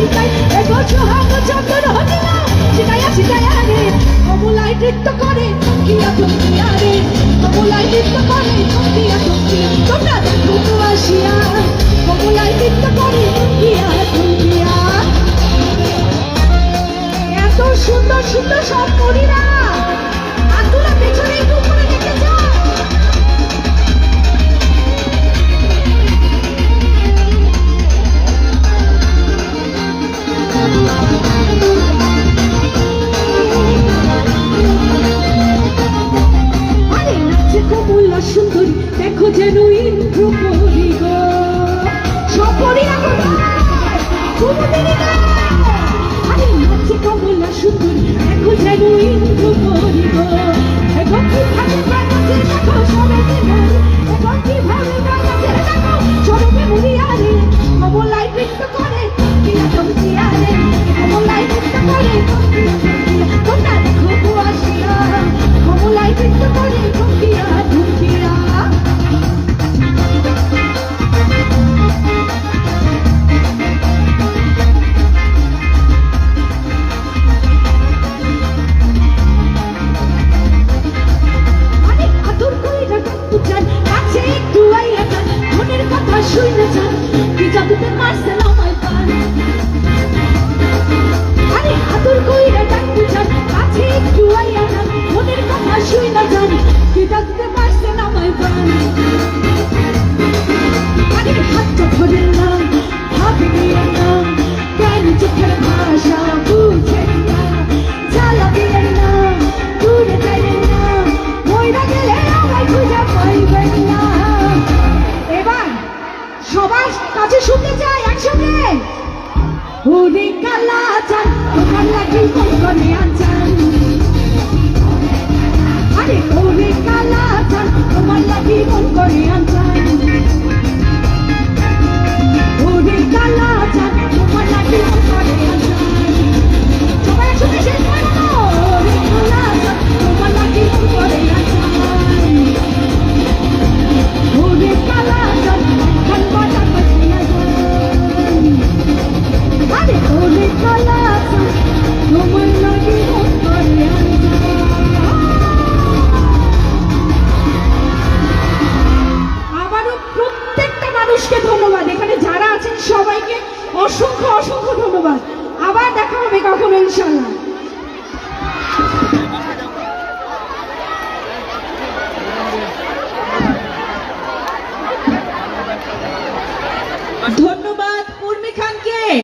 শিকাই এগো সোহাগ চন্দন হটিলা শিকায়া শিকায়া রে কমলাই নৃত্য করে থমকিয়া থমকিয়া রে কমলাই নৃত্য করে থমকিয়া থমকিয়া তোমরা দেখো তো আসিয়া কমলাই নৃত্য করে থমকিয়া থমকিয়া এত সুন্দর সুন্দর সব পরীরা আতুরা পেছনে একটু উপরে দেখে যাও সুন্দরী দেখো যেন ইন্দ্রপরী গো সপরীরা আরে নাচে কমলা সুন্দরী দেখো যেন ইন্দ্রপরী গো দেখো কিভাবে বাজাচ্ছে দেখো সরবে মন দেখো কিভাবে বাজাচ্ছে দেখো সরবে মরিয়া রে কমলাই নৃত্য করে কিয়া থমকিয়া রে কমলাই নৃত্য করে থমকিয়া থমকিয়া তোমরা দেখো গো আসিয়া কমলাই নৃত্য করে থমকিয়া থমকিয়া শুনে যান কি জাদুতে মারছে না আমায় পান আরে আদর কইরা ডাক বুঝান কাছে একটু আইয়া না মনের কথা শুনে যান কি জাদুতে মারছে না আমায় পান আরে হাতটা ধরে না ভাবে নিয়ে না কেন চোখের ভাষা বুঝে না জ্বালা দিয়ে না দূরে যাই না মইরা গেলে আমায় খুঁজে পাইবেন না এবার সবার কাছে শুনতে চাই একসঙ্গে ওরে কালা চান তোমার লাগি মন করে আনচান আরে ওরে কালা চান তোমার লাগি মন করে আনচান ওরে কালা চান তোমার লাগি মন করে আনচান সবাই একসঙ্গে শেষ করে না ওরে কালা চান তোমার লাগি মন করে আনচান ওরে কালা চান ধন্যবাদ এখানে যারা আছেন সবাইকে অসংখ্য অসংখ্য ধন্যবাদ আবার দেখা হবে কখনো ইনশাআল্লাহ।